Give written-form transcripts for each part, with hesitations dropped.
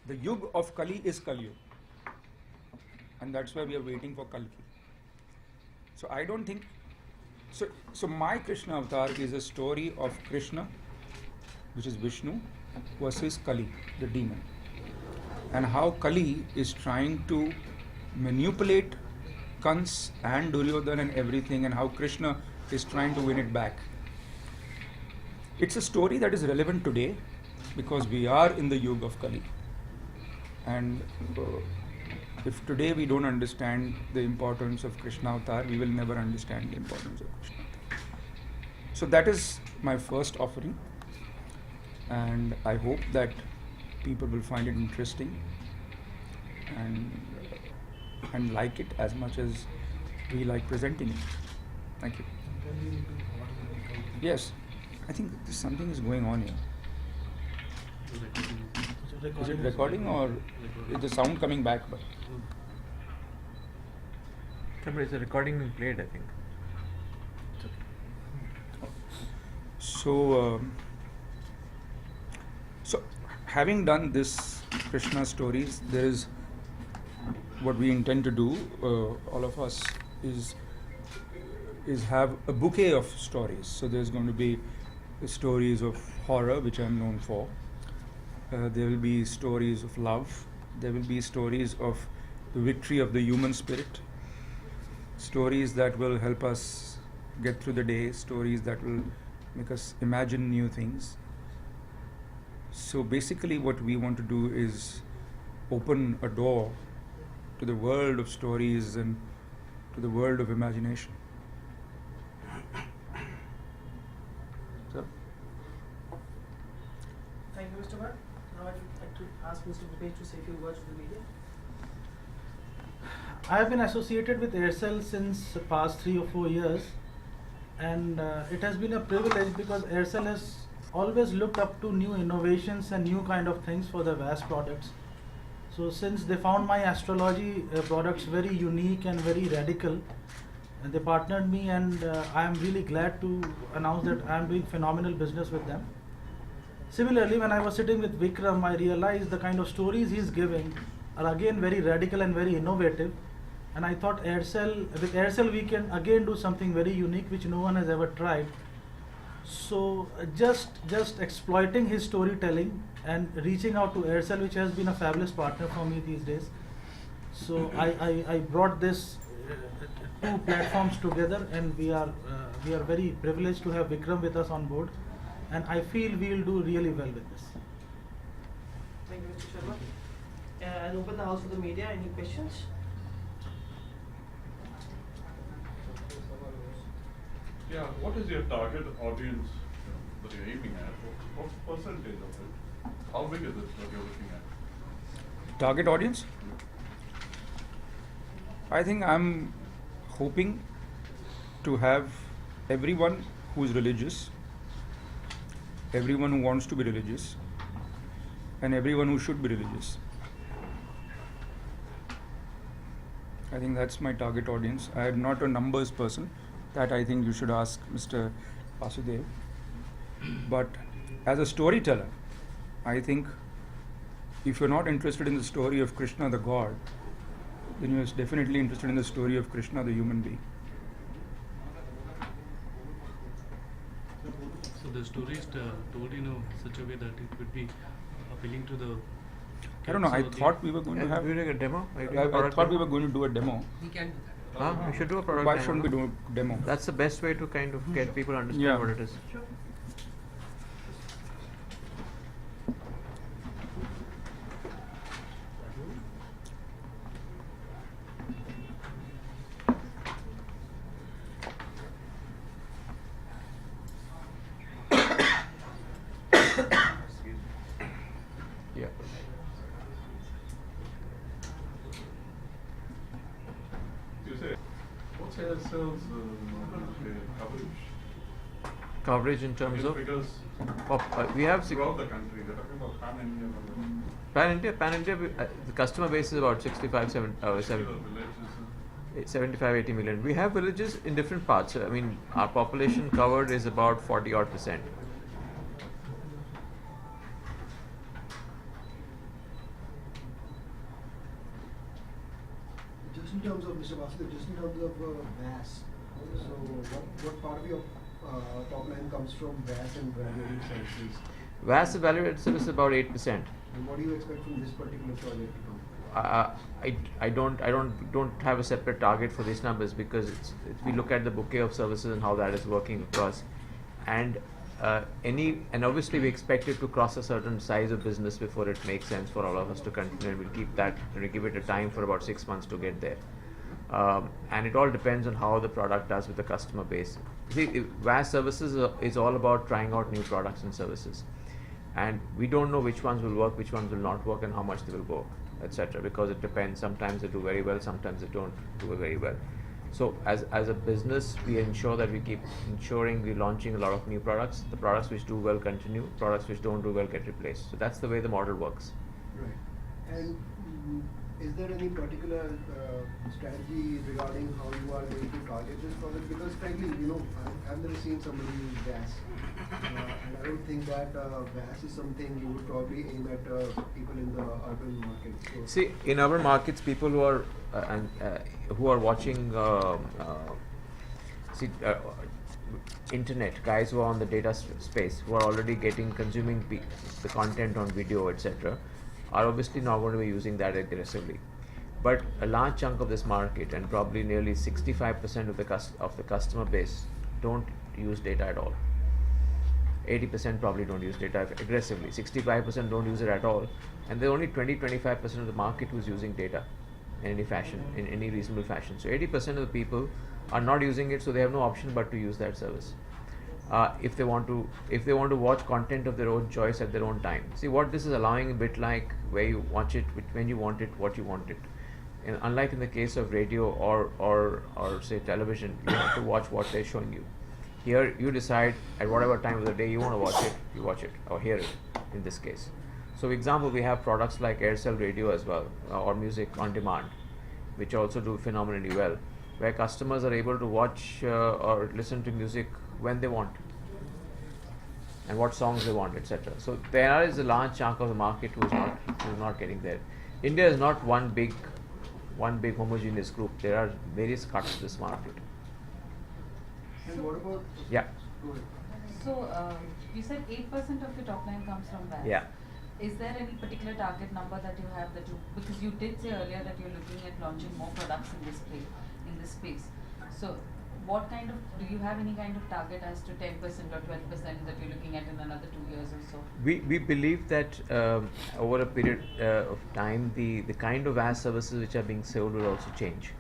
The Yug of Kali is Kali Yug. And that's why we are waiting for Kalki. So I don't think, so my Krishna avatar is a story of Krishna, which is Vishnu, versus Kali, the demon. And how Kali is trying to manipulate Kans and Duryodhan and everything, and how Krishna is trying to win it back. It's a story that is relevant today because we are in the Yuga of Kali. And if today we don't understand the importance of Krishna avatar, we will never understand the importance of Krishna avatar. So that is my first offering, and I hope that people will find it interesting and like it as much as we like presenting it. Thank you. Yes, I think something is going on here. Is it recording or is the sound coming back? But it's a recording being played, I think. So having done this Krishna stories, there is what we intend to do, all of us, is have a bouquet of stories. So there's going to be stories of horror, which I'm known for. There will be stories of love. There will be stories of the victory of the human spirit. Stories that will help us get through the day. Stories that will make us imagine new things. So basically what we want to do is open a door to the world of stories and to the world of imagination. So. Thank you, Mr. Bhatt. Now I'd like to ask Mr. Bhupesh to say a few words to the media. I have been associated with AIRCEL since the past 3 or 4 years, and it has been a privilege because AIRCEL has always looked up to new innovations and new kind of things for the VAS products. So since they found my astrology products very unique and very radical, and they partnered me, and I am really glad to announce that I am doing phenomenal business with them. Similarly, when I was sitting with Vikram, I realized the kind of stories he's giving are again very radical and very innovative. And I thought with AIRCEL we can again do something very unique which no one has ever tried. So just exploiting his storytelling and reaching out to AIRCEL, which has been a fabulous partner for me these days. So I brought this two platforms together, and we are very privileged to have Vikram with us on board, and I feel we will do really well with this. Thank you, Mr. Sharma. I'll open the house for the media. Any questions? Yeah, what is your target audience that you're aiming at? What percentage of it? How big is it that you're looking at? Target audience? I think I'm hoping to have everyone who's religious, everyone who wants to be religious, and everyone who should be religious. I think that's my target audience. I am not a numbers person. That I think you should ask Mr. Vasudev. But as a storyteller, I think if you're not interested in the story of Krishna the God, then you're definitely interested in the story of Krishna the human being. So the story is told in such a way that it would be appealing to the I don't know, I thought we were going to have a demo? I thought we were going to do a demo. We can do that. We should do a product Why demo. shouldn't we do a demo? That's the best way to kind of get people to understand Yeah. what it is. Sure. Yeah. You say, what's AIRCEL's coverage? Coverage in terms of Because we have throughout the country, they're talking about pan-India coverage. Pan India, the customer base is about 75, 80 million. We have villages in different parts. I mean, our population covered is about 40 odd %. Just in terms of Mr. Basudev, just in terms of VAS, so what part of your top line comes from VAS and value-added services? VAS value-added service is about 8%. And what do you expect from this particular project to come? I don't have a separate target for these numbers because we look at the bouquet of services and how that is working across, and obviously we expect it to cross a certain size of business before it makes sense for all of us to continue, and we'll keep that and we give it a time for about 6 months to get there. And it all depends on how the product does with the customer base. See, VAS services is all about trying out new products and services, and we don't know which ones will work, which ones will not work, and how much they will go, etc. Because it depends. Sometimes they do very well, sometimes they don't do very well. So as a business, we ensure that we keep ensuring we're launching a lot of new products. The products which do well continue, products which don't do well get replaced. So that's the way the model works. Right. And is there any particular strategy regarding how you are going to target this project? Because frankly, I've never seen somebody use VAS. And I don't think that VAS is something you would probably aim at people in the urban market. So See, in urban markets, people who are who are watching internet, guys who are on the data space, who are already consuming the content on video, etc., are obviously not going to be using that aggressively. But a large chunk of this market, and probably nearly 65% of the customer base, don't use data at all. 80% probably don't use data aggressively. 65% don't use it at all, and there are only 20-25% of the market who's using data in any fashion, in any reasonable fashion. So 80% of the people are not using it, so they have no option but to use that service. If they want to watch content of their own choice at their own time. See, what this is allowing, a bit like where you watch it, when you want it, what you want it. And unlike in the case of radio or say television, you have to watch what they're showing you. Here, you decide at whatever time of the day you want to watch it, you watch it, or hear it in this case. So, for example, we have products like AIRCEL radio as well, or music on demand, which also do phenomenally well, where customers are able to watch or listen to music when they want, and what songs they want, etc. So there is a large chunk of the market who is not getting there. India is not one big homogeneous group. There are various cuts to this market. and what about Yeah. Go ahead. So you said 8% of your top line comes from VAS. Yeah. Is there any particular target number that you have because you did say earlier that you're looking at launching more products in this space. So what kind of, do you have any kind of target as to 10% or 12% that you're looking at in another 2 years or so? We believe that over a period of time, the kind of VAS services which are being sold will also change.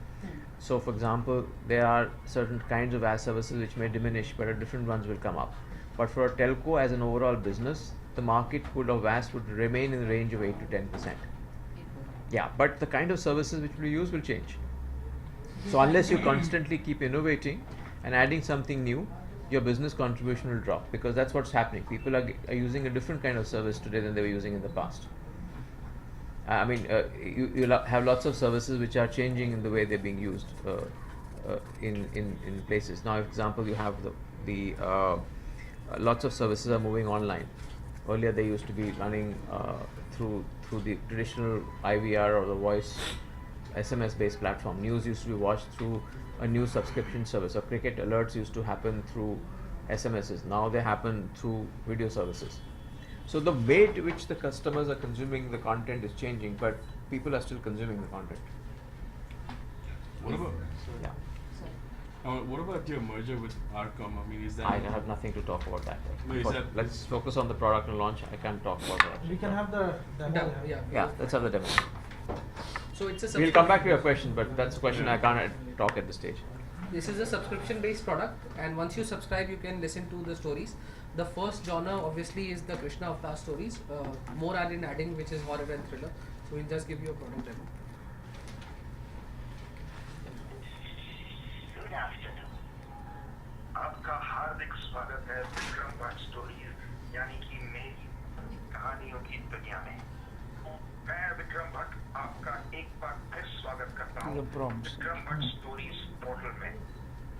So, for example, there are certain kinds of VAS services which may diminish, but different ones will come up. But for a telco as an overall business, the market of VAS would remain in the range of 8 to 10%. Yeah, but the kind of services which we use will change. So unless you constantly keep innovating and adding something new, your business contribution will drop, because that's what's happening. People are using a different kind of service today than they were using in the past. You have lots of services which are changing in the way they're being used in places. Now, for example, you have the lots of services are moving online. Earlier, they used to be running through the traditional IVR or the voice SMS-based platform. News used to be watched through a news subscription service, or cricket alerts used to happen through SMSs. Now they happen through video services. So the way to which the customers are consuming the content is changing, but people are still consuming the content. What about Yeah. what about your merger with AIRCEL? I mean, is that? I have nothing to talk about that. No, is that- Let's focus on the product and launch. I can't talk about that. We can have the demo. Yeah, let's have the demo. So it's a We'll come back to your question, but that's a question I can't talk at this stage. This is a subscription based product, and once you subscribe you can listen to the stories. The first genre obviously is the Krishna Avatar stories. More are in adding, which is horror and thriller. So we'll just give you a product demo. Good afternoon. आपका हार्दिक स्वागत है Vikram Bhatt stories यानी कि मेरी कहानियों की दुनिया में। मैं विक्रम भट्ट आपका एक बार फिर स्वागत करता हूँ विक्रम भट्ट स्टोरीज पोर्टल में।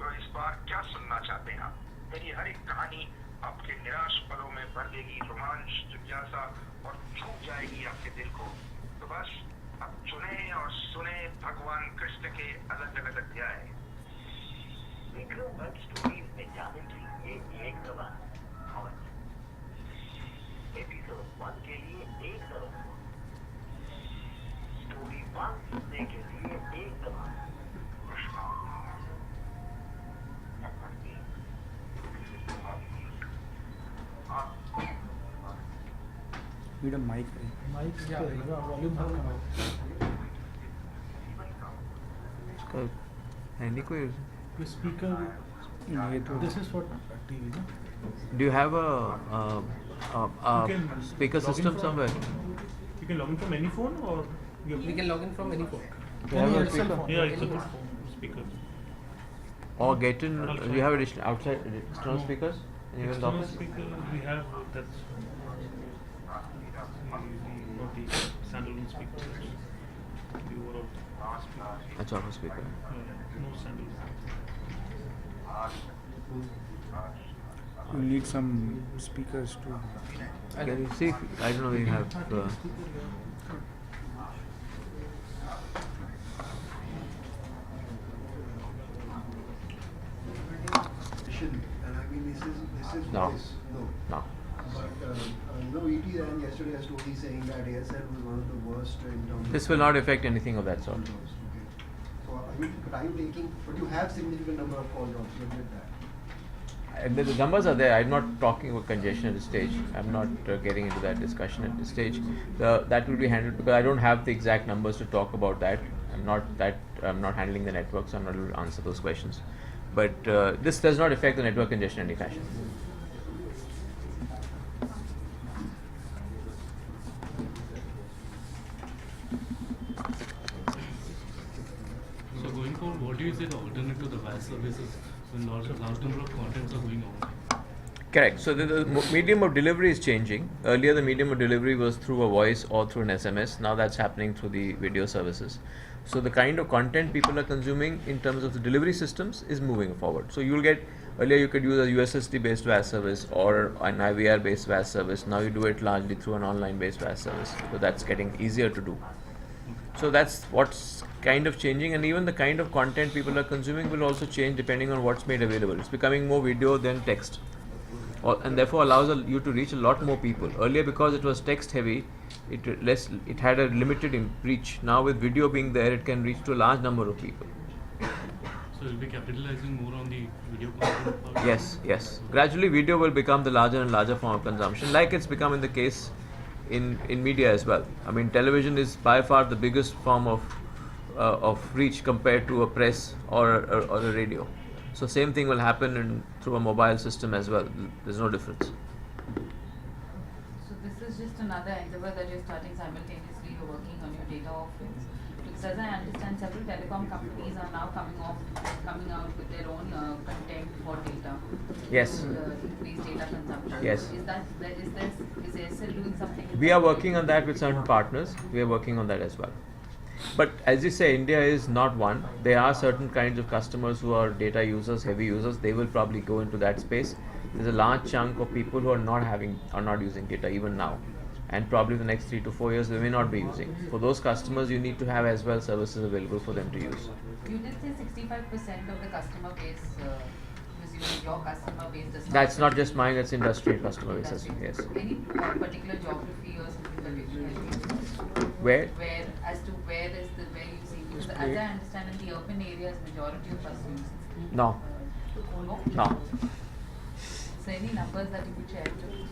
तो इस बार क्या सुनना चाहते हैं आप? मेरी हर एक कहानी आपके निराश पलों में भर देगी रोमांच, जिज्ञासा और छू जाएगी आपके दिल को। तो बस अब चुने और सुने भगवान कृष्ण के अलग अलग अध्याय। विक्रम भट्ट स्टोरीज में जाने के लिए एक सवाल और एपिसोड 1 के लिए एक सवाल, स्टोरी 1 सुनने के लिए एक सवाल। Need a mic. Mic volume इसका हैंडी कोई स्पीकर ये तो दिस इज फॉर टीवी ना Do you have a can speaker log in system from- somewhere? You can log in from any phone or you We can log in from any phone. Do you have a AIRCEL speaker? phone. yeah, it's a good phone speaker. Or get in? I'll Do try. you have additional outside external No. speakers in your External office? speaker we have that's the standalone speaker. The overall speaker. That's office speaker. No standalone. you need some speakers too. Can you see? I don't know. We have. And I mean, this is No. voice. No. No. But E.T. ran yesterday a story saying that AIRCEL was one of the worst in terms of. This will not affect anything of that sort. Okay. So are you taking? But you have significant number of call drops. You admit that. And the numbers are there. I'm not talking about congestion at this stage. I'm not getting into that discussion at this stage. That will be handled because I don't have the exact numbers to talk about that. I'm not handling the network, so I'm not able to answer those questions. But this does not affect the network congestion in any fashion. So going forward, what do you say the alternate to the VAS services when large number of contents are going on? Correct. So the medium of delivery is changing. Earlier, the medium of delivery was through a voice or through an SMS. Now that's happening through the video services. So the kind of content people are consuming in terms of the delivery systems is moving forward. So you'll get, earlier you could use a USSD based VAS service or an IVR based VAS service. Now you do it largely through an online based VAS service. So that's getting easier to do. So that's what's kind of changing, and even the kind of content people are consuming will also change depending on what's made available. It's becoming more video than text, and therefore allows you to reach a lot more people. Earlier, because it was text heavy, it had a limited reach. Now with video being there, it can reach to a large number of people. So you'll be capitalizing more on the video content part? Yes. Gradually, video will become the larger and larger form of consumption, like it's becoming the case in media as well. I mean, television is by far the biggest form of reach compared to a press or a radio. So same thing will happen through a mobile system as well. There's no difference. So this is just another endeavor that you're starting simultaneously. You're working on your data offerings. Because as I understand, several telecom companies are now coming out with their own content for data. Yes. Increased data consumption. Yes. Is AIRCEL doing something? We are working on that with certain partners. We are working on that as well. But as you say, India is not one. There are certain kinds of customers who are data users, heavy users. They will probably go into that space. There's a large chunk of people who are not using data even now, and probably the next 3 to 4 years they may not be using. For those customers, you need to have as well services available for them to use. You did say 65% of the customer base, presumably your customer base does not. That's not just mine. That's industry customer base as well. Yes. Any particular geography or something that you can Where? where you see, because as I understand in the urban areas majority of us use No. No. So any numbers that you could share with me?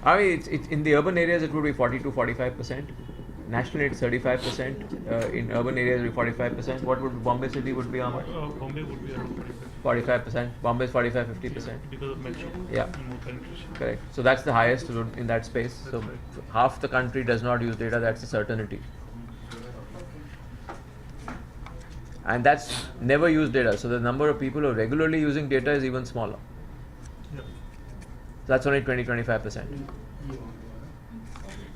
I mean, it's in the urban areas it would be 40 to 45%. Nationally it's 35%. In urban areas it would be 45%. What would Bombay city would be how much? Bombay would be around 45%. Bombay is 45-50%. because of metro Yeah. and more penetration. Correct. So that's the highest in that space. So half the country does not use data. That's a certainty. And that's never used data. So the number of people who are regularly using data is even smaller. Yeah. That's only 20-25%.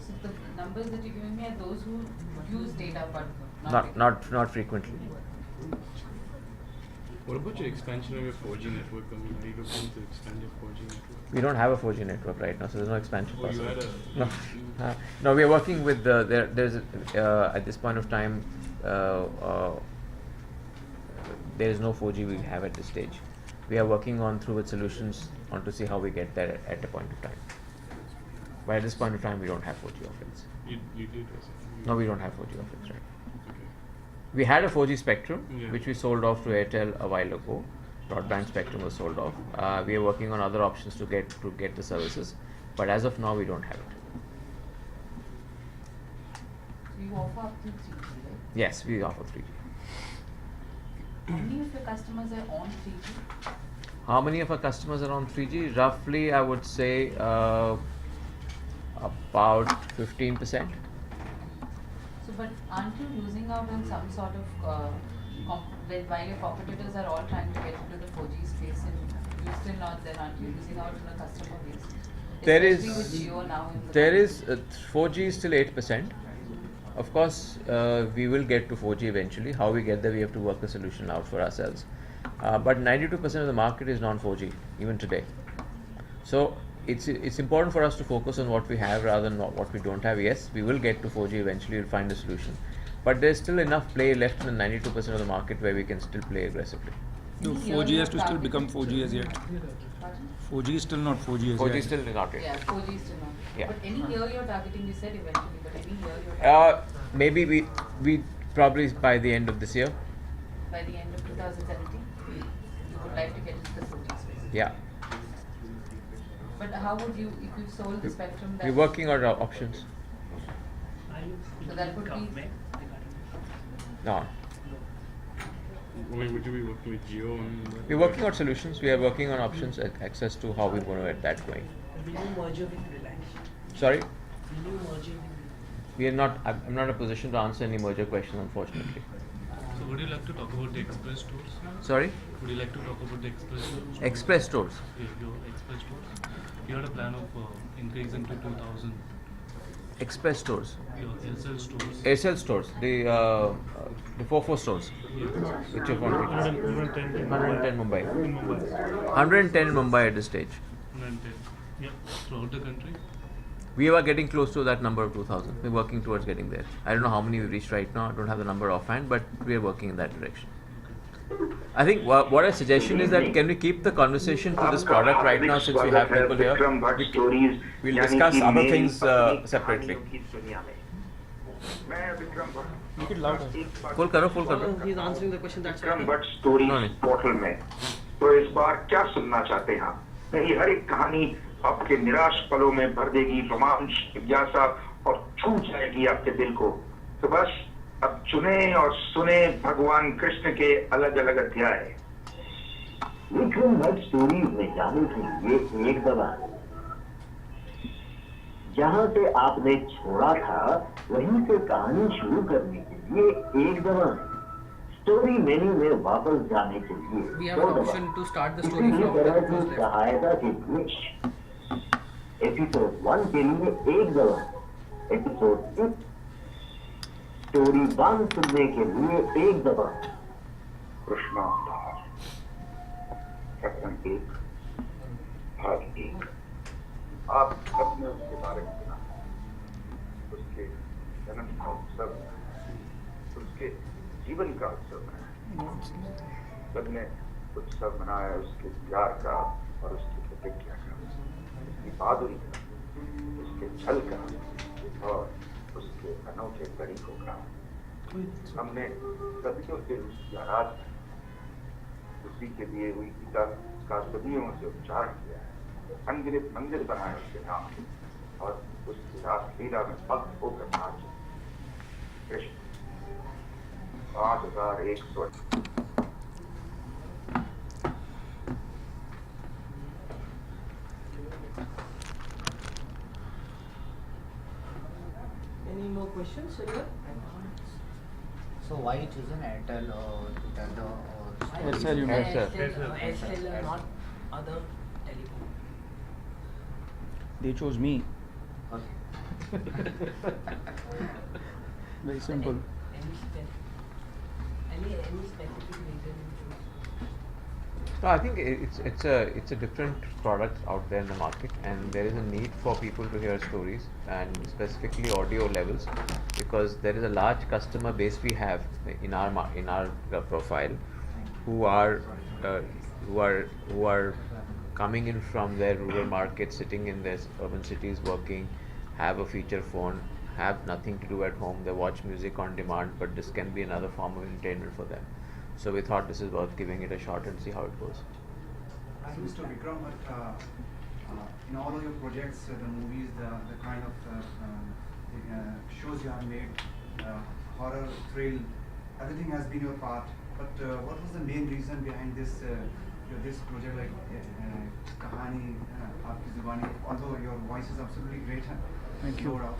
So the numbers that you're giving me are those who use data but not Not frequently. What about your expansion of your 4G network? I mean, are you looking to expand your 4G network? We don't have a 4G network right now, so there's no expansion Oh, you possible. had No, no, we are working with there's at this point of time there is no 4G we have at this stage. We are working on through with solutions on to see how we get there at a point of time. But at this point of time, we don't have 4G offerings. You did, was it? No, we don't have 4G offerings, right? Okay. We had a 4G spectrum, Yeah. which we sold off to Airtel a while ago. Broadband spectrum was sold off. We are working on other options to get the services, but as of now, we don't have it. So you offer up to 3G, right? Yes, we offer 3G. How many of your customers are on 3G? How many of our customers are on 3G? Roughly, I would say about 15%. So, but aren't you losing out on some sort of, while your competitors are all trying to get into the 4G space and you still not there, aren't you losing out on a customer base? There Especially is, with Jio now in the there country. is 4G is still 8%. Of course, we will get to 4G eventually. How we get there, we have to work a solution out for ourselves. But 92% of the market is non-4G, even today. So it's important for us to focus on what we have rather than what we don't have. Yes, we will get to 4G eventually. We'll find a solution. But there's still enough play left in the 92% of the market where we can still play aggressively. No, 4G has to still become 4G as yet. 4G is still not 4G as 4G yet. is still not yet. Yeah, 4G is still not. Yeah. But any year you're targeting, you said eventually, but any year you're targeting Maybe we probably by the end of this year. by the end of 2017, you would like to get into the 4G space. Yeah. But how would you, if you sold the spectrum, that We're working on our options. so that would be No. I mean, would you be working with Jio on that? We're working on solutions. We are working on options, access to how we're going to get that going. Will you merger with Reliance? Sorry, Will you merge with we are not. I'm not in a position to answer any merger question, unfortunately. So would you like to talk about the express stores? Sorry, Would you like to talk about the express stores? express stores. Yeah, your express stores. You had a plan of increasing to 2,000. Express stores. Your AIRCEL stores. AIRCEL stores. The 4 stores. Yeah. Which of one? 110 in 110 Mumbai. In Mumbai. 110 in Mumbai at this stage. 110. Yeah. Throughout the country. We are getting close to that number of 2,000. We're working towards getting there. I don't know how many we've reached right now. I don't have the number offhand, but we are working in that direction. I think what a suggestion is that can we keep the conversation to this product right now since we have people here? We'll discuss other things separately. Make it louder. Full karo. He's answering the question, that's Vikram why. Bhatt stories No, no. Portal में तो इस बार क्या सुनना चाहते हैं आप? नहीं, हर एक कहानी आपके निराश पलों में भर देगी रोमांच, जिज्ञासा और छू जाएगी आपके दिल को। तो बस अब चुने और सुने भगवान कृष्ण के अलग अलग अध्याय। विक्रम भट्ट स्टोरीज में जाने के लिए एक दवा है। जहाँ से आपने छोड़ा था वहीं से कहानी शुरू करने के लिए एक दवा है। स्टोरी मेन्यू में वापस जाने के लिए We have an option to start the story इसी from तरह the की first level. सहायता के लिए एपिसोड 1 के लिए एक दवा, एपिसोड 6 स्टोरी 1 सुनने के लिए एक दवा। कृष्णावतार प्रकरण 1 भाग 1। आप सबने उसके बारे में सुना, उसके जन्म का उत्सव, उसके जीवन का उत्सव मनाया। सबने उत्सव मनाया उसके प्यार का और उसकी प्रतिज्ञा का, उसकी बहादुरी का, उसके छल का और उसके अनोखे तरीकों का। हमने सदियों से उसकी आराधना, उसी के दिए हुई गीता का सदियों से उच्चारण किया है। अनगिनत मंदिर बनाए उसके नाम और उसकी रासलीला में भक्त होकर नाचे। Krishna 5100 Any more questions, sir? So why you chosen Airtel to tell the AIRCEL, you know. AIRCEL, not other telecom. They chose me. Okay. Very simple. Any specific reason you choose? No, I think it's a different product out there in the market, and there is a need for people to hear stories, and specifically audio levels, because there is a large customer base we have in our profile, who are uh, who are coming in from their rural markets, sitting in their urban cities, working, have a feature phone, have nothing to do at home. They watch music on demand, but this can be another form of entertainment for them. So we thought this is worth giving it a shot and see how it goes. So Mr. Vikram Bhatt, in all of your projects, the movies, the kind of shows you have made, horror, thrill, everything has been your part. But what was the main reason behind this project, like Kahani, Aapki Zubani? Although your voice is absolutely great. Thank you. Overall.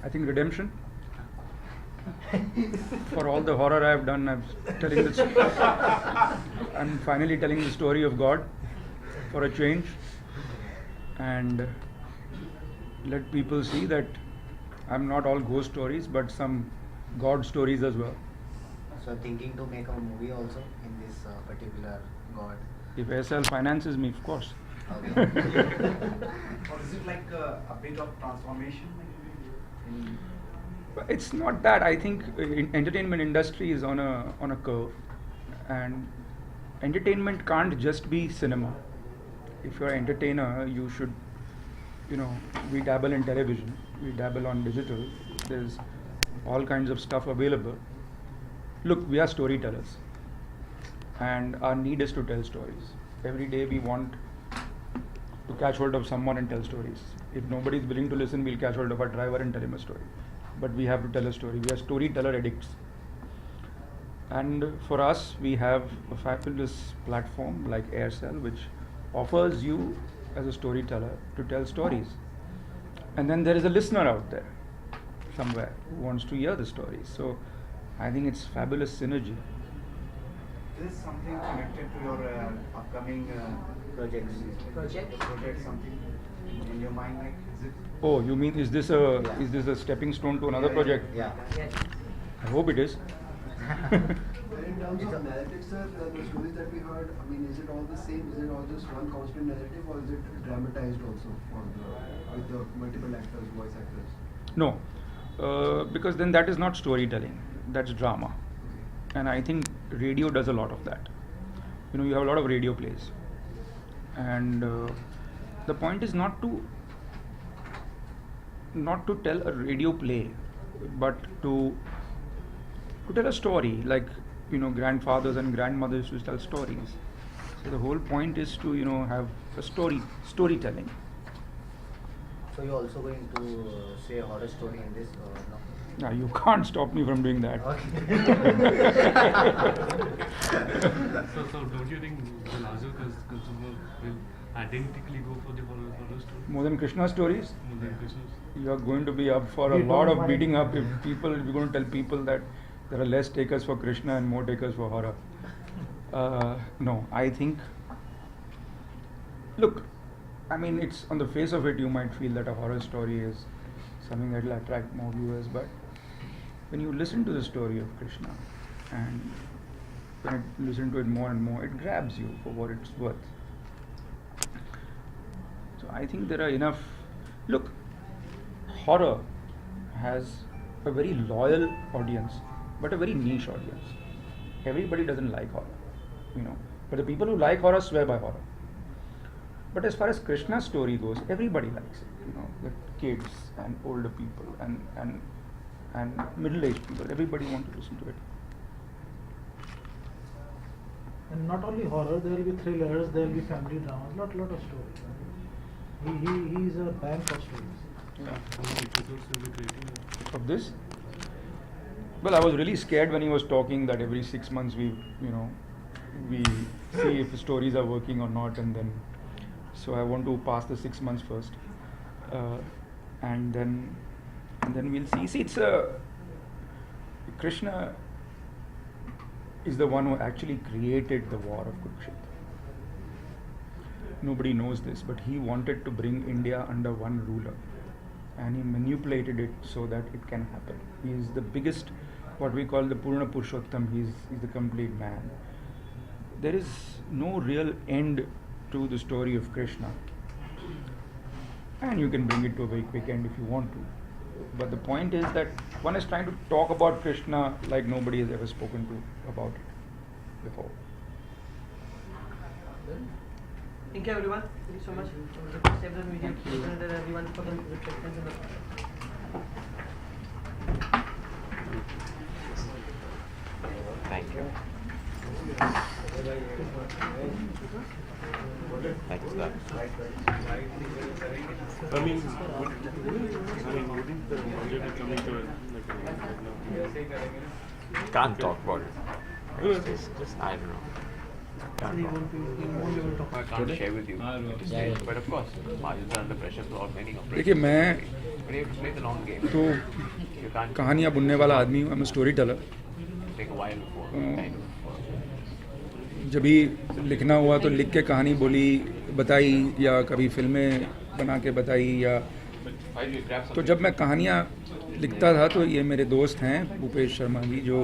I think redemption. For all the horror I have done, I'm finally telling the story of God for a change, and let people see that I'm not all ghost stories, but some God stories as well. So thinking to make a movie also in this particular God. If AIRCEL finances me, of course. Okay. Or is it like a bit of transformation? It's not that. I think entertainment industry is on a curve, and entertainment can't just be cinema. If you're an entertainer, you should, we dabble in television, we dabble on digital. There's all kinds of stuff available. Look, we are storytellers, and our need is to tell stories. Every day we want to catch hold of someone and tell stories. If nobody is willing to listen, we'll catch hold of our driver and tell him a story. But we have to tell a story. We are storyteller addicts. And for us, we have a fabulous platform like AIRCEL, which offers you as a storyteller to tell stories. And then there is a listener out there somewhere who wants to hear the stories. So I think it's fabulous synergy. Is this something connected to your upcoming project, something in your mind, like, is it? Oh, you mean is this a stepping stone to another project? Yeah. I hope it is. In terms of narrative, sir, the stories that we heard, I mean, is it all the same? Is it all just one constant narrative, or is it dramatized also with the multiple actors, voice actors? No, because then that is not storytelling. That's drama. And I think radio does a lot of that. You have a lot of radio plays. And the point is not to tell a radio play, but to tell a story, like grandfathers and grandmothers used to tell stories. So the whole point is to have a storytelling. So you're also going to say a horror story in this, or no? Yeah, you can't stop me from doing that. So don't you think the larger consumer will identically go for the horror story? More than Krishna stories? More than Krishna's. You are going to be up for a lot of beating up if you're going to tell people that there are less takers for Krishna and more takers for horror. No, I think, look, I mean, it's on the face of it, you might feel that a horror story is something that will attract more viewers, but when you listen to the story of Krishna and when you listen to it more and more, it grabs you for what it's worth. So I think there are enough. Look, horror has a very loyal audience, but a very niche audience. Everybody doesn't like horror, but the people who like horror swear by horror. But as far as Krishna's story goes, everybody likes it. The kids and older people and middle-aged people. Everybody wants to listen to it. And not only horror, there will be thrillers, there will be family dramas, lot of stories. He is a bank of stories. Yeah. How many episodes will be creating? Of this? Well, I was really scared when he was talking that every 6 months we see if the stories are working or not, and then so I want to pass the 6 months first, and then we'll see. See, it's Krishna is the one who actually created the war of Kurukshetra. Nobody knows this, but he wanted to bring India under one ruler, and he manipulated it so that it can happen. He is the biggest, what we call the Purna Purushottam. He's the complete man. there is no real end to the story of Krishna. And you can bring it to a very quick end if you want to. But the point is that one is trying to talk about Krishna like nobody has ever spoken to about it before. Thank you everyone. Thank you so much. Request everyone media and everyone for the reflections in the Thank you. Thanks, sir. I mean, wouldn't the budget be coming to Can't talk about it. Just I don't know. I can't share with you. But of course, margins are under pressure for many operations. देखिए मैं But you have to play the long game. तो You can't कहानियाँ बुनने वाला आदमी हूँ, I'm a storyteller. take a while before kind of. जब भी लिखना हुआ तो लिख के कहानी बोली बताई या कभी फिल्में बना के बताई या तो जब मैं कहानियाँ लिखता था तो ये मेरे दोस्त हैं भूपेश शर्मा जी जो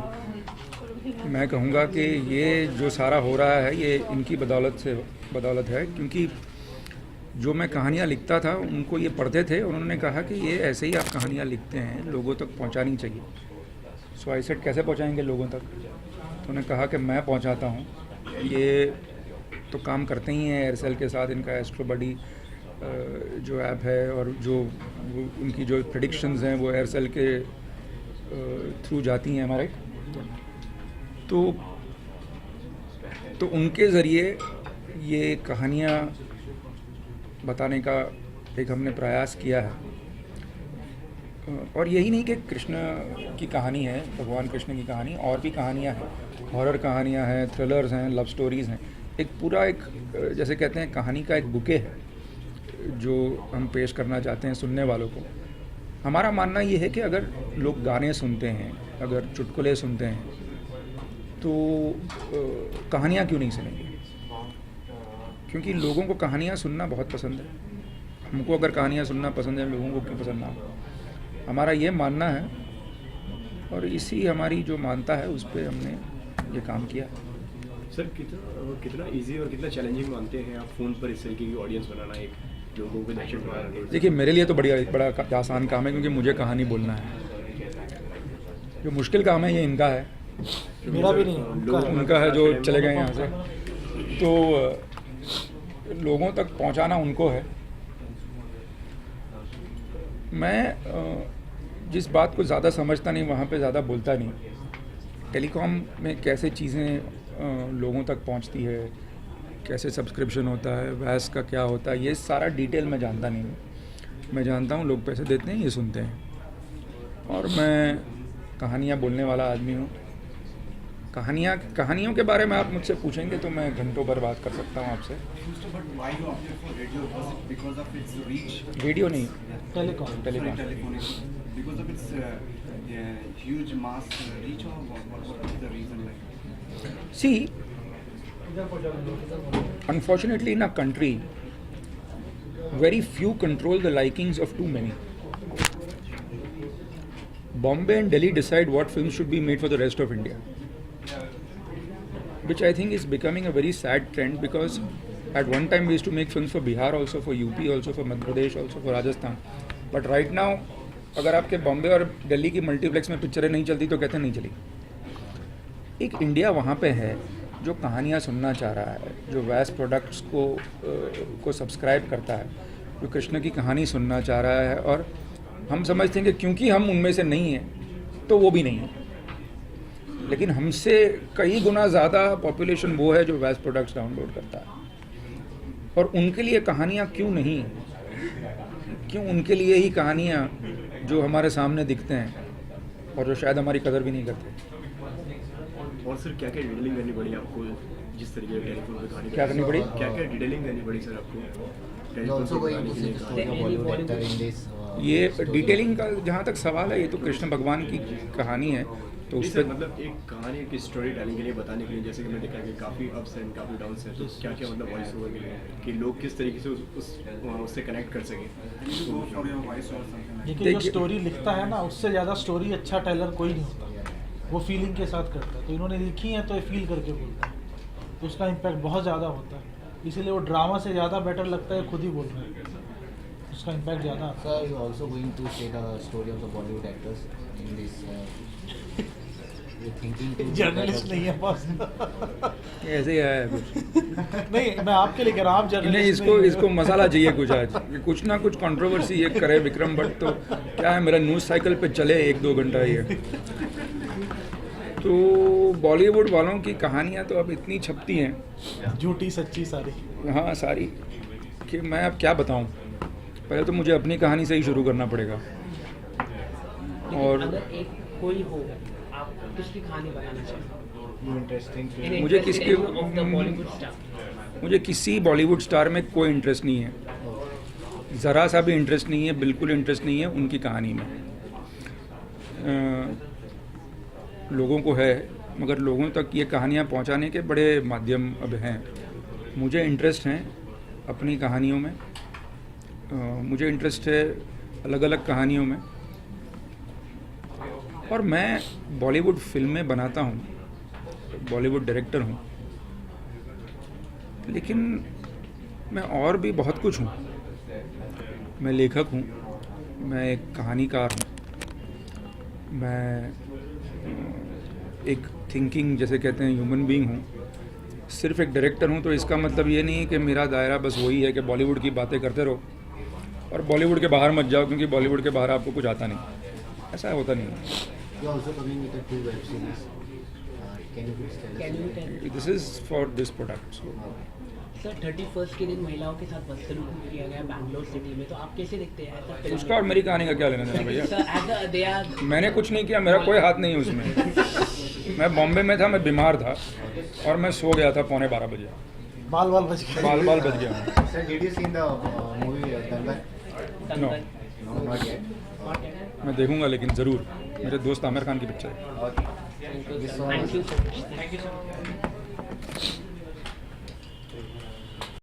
मैं कहूँगा कि ये जो सारा हो रहा है ये इनकी बदौलत है क्योंकि जो मैं कहानियाँ लिखता था उनको ये पढ़ते थे और उन्होंने कहा कि ये ऐसे ही आप कहानियाँ लिखते हैं लोगों तक पहुँचानी चाहिए। सो आई सेड कैसे पहुँचाएंगे लोगों तक, तो उन्होंने कहा कि मैं पहुँचाता हूँ। ये तो काम करते ही हैं एयरसेल के साथ, इनका एस्ट्रो बडी जो ऐप है और जो उनकी जो प्रेडिक्शंस हैं वो एयरसेल के थ्रू जाती हैं हमारे, तो उनके ज़रिए ये कहानियाँ बताने का एक हमने प्रयास किया है। और यही नहीं कि कृष्ण की कहानी है, भगवान कृष्ण की कहानी, और भी कहानियाँ हैं, हॉरर कहानियाँ हैं, थ्रिलर्स हैं, लव स्टोरीज़ हैं। एक पूरा एक जैसे कहते हैं कहानी का एक बुके है जो हम पेश करना चाहते हैं सुनने वालों को। हमारा मानना ये है कि अगर लोग गाने सुनते हैं, अगर चुटकुले सुनते हैं तो कहानियाँ क्यों नहीं सुनेंगे, क्योंकि लोगों को कहानियाँ सुनना बहुत पसंद है। हमको अगर कहानियाँ सुनना पसंद है, लोगों को क्यों पसंद ना हो, हमारा ये मानना है और इसी हमारी जो मानता है उस पर हमने ये काम किया। सर कितना इजी और कितना चैलेंजिंग मानते हैं आप फ़ोन पर इस तरीके की ऑडियंस बनाना, एक लोगों को दर्शक बनाना? देखिए मेरे लिए तो बड़ा आसान काम है क्योंकि मुझे कहानी बोलना है। जो मुश्किल काम है ये इनका है, मेरा भी नहीं, उनका है जो चले गए यहाँ से, तो लोगों तक पहुँचाना उनको है। मैं जिस बात को ज़्यादा समझता नहीं वहाँ पे ज़्यादा बोलता नहीं। टेलीकॉम में कैसे चीज़ें लोगों तक पहुँचती है, कैसे सब्सक्रिप्शन होता है, वैस का क्या होता है, ये सारा डिटेल मैं जानता नहीं हूँ। मैं जानता हूँ लोग पैसे देते हैं, ये सुनते हैं, और मैं कहानियाँ बोलने वाला आदमी हूँ। कहानियों के बारे में आप मुझसे पूछेंगे तो मैं घंटों भर बात कर सकता हूँ आपसे। रेडियो नहीं, telecom. See, unfortunately in our country, very few control the likings of too many. Bombay and Delhi decide what films should be made for the rest of India, which I think is becoming a very sad trend, because at one time we used to make films for Bihar also, for UP also, for Madhya Pradesh also, for Rajasthan. But right now, अगर आपके बॉम्बे और दिल्ली की multiplex में पिक्चरें नहीं चलती तो कहते नहीं चली। एक इंडिया वहाँ पे है जो कहानियाँ सुनना चाह रहा है, जो वैस प्रोडक्ट्स को सब्सक्राइब करता है, जो कृष्ण की कहानी सुनना चाह रहा है, और हम समझते हैं कि क्योंकि हम उनमें से नहीं हैं तो वो भी नहीं है। लेकिन हमसे कई गुना ज़्यादा पॉपुलेशन वो है जो वैस प्रोडक्ट्स डाउनलोड करता है, और उनके लिए कहानियाँ क्यों नहीं, क्यों उनके लिए ही कहानियाँ जो हमारे सामने दिखते हैं और जो शायद हमारी कदर भी नहीं करते। और सर क्या क्या डिटेलिंग करनी पड़ी आपको, जिस तरीके से टेलीफोन पे कहानी क्या करनी पड़ी, क्या क्या डिटेलिंग करनी पड़ी सर आपको? ये डिटेलिंग का जहाँ तक सवाल है, ये तो कृष्ण भगवान की कहानी है, तो उस पर मतलब एक कहानी की स्टोरी टेलिंग के लिए बताने के लिए, जैसे कि मैं देखा कि काफ़ी अप्स एंड काफ़ी डाउन्स हैं, तो क्या क्या मतलब वॉइस ओवर के लिए कि लोग किस तरीके से उससे कनेक्ट कर सकें। देखिए जो स्टोरी लिखता है ना, उससे ज़्यादा स्टोरी अच्छा टेलर कोई नहीं होता, वो फीलिंग के साथ करता है। तो इन्होंने लिखी है तो ये फील करके बोलता है। तो उसका इम्पैक्ट बहुत ज़्यादा होता है, इसीलिए वो ड्रामा से ज़्यादा बेटर लगता है, खुद ही बोल रहे हैं, उसका इम्पैक्ट ज़्यादा आता है। Sir, you also going to say the story of the Bollywood actors in this? You thinking to? Journalist नहीं है बॉस। ऐसे ही आया है कुछ। नहीं, मैं आपके लिए कह रहा हूँ, आप नहीं, जर्नलिस्ट इसको मसाला चाहिए कुछ आज, कुछ ना कुछ कंट्रोवर्सी ये करे विक्रम भट्ट, तो क्या है, मेरा न्यूज़ साइकिल पे चले 1-2 घंटा ये। तो बॉलीवुड वालों की कहानियाँ तो अब इतनी छपती हैं, झूठी सच्ची सारी। हाँ सारी, कि मैं अब क्या बताऊँ। पहले तो मुझे अपनी कहानी से ही शुरू करना पड़ेगा। और अगर एक कोई हो, आप किसकी कहानी बनाना चाहेंगे? मुझे किसी बॉलीवुड स्टार में कोई इंटरेस्ट नहीं है, ज़रा सा भी इंटरेस्ट नहीं है, बिल्कुल इंटरेस्ट नहीं है उनकी कहानी में। लोगों को है, मगर लोगों तक ये कहानियाँ पहुँचाने के बड़े माध्यम अब हैं। मुझे इंटरेस्ट है अपनी कहानियों में, मुझे इंटरेस्ट है अलग अलग कहानियों में, और मैं बॉलीवुड फिल्में बनाता हूँ, बॉलीवुड डायरेक्टर हूँ, लेकिन मैं और भी बहुत कुछ हूँ। मैं लेखक हूँ, मैं एक कहानीकार हूँ, मैं एक थिंकिंग जैसे कहते हैं ह्यूमन बीइंग हूँ। सिर्फ एक डायरेक्टर हूँ तो इसका मतलब ये नहीं है कि मेरा दायरा बस वही है कि बॉलीवुड की बातें करते रहो और बॉलीवुड के बाहर मत जाओ, क्योंकि बॉलीवुड के बाहर आपको कुछ आता नहीं, ऐसा होता नहीं है। You also coming with the 2 web series. Can you please tell us? This is for this product. Sir 31st के दिन महिलाओं के साथ बदसलूकी किया गया बैंगलोर सिटी में, तो आप कैसे देखते हैं ऐसा? उसका और मेरी कहानी का क्या लेना देना भैया? मैंने कुछ नहीं किया, मेरा कोई हाथ नहीं है उसमें। मैं बॉम्बे में था, मैं बीमार था और मैं सो गया था 11:45 बजे। बाल बच गया। बाल बच गया। Sir, did you see the movie Dangal? No. No, not yet. मैं देखूंगा, लेकिन ज़रूर। मेरे दोस्त आमिर खान की पिक्चर है। Okay. Thank you so much.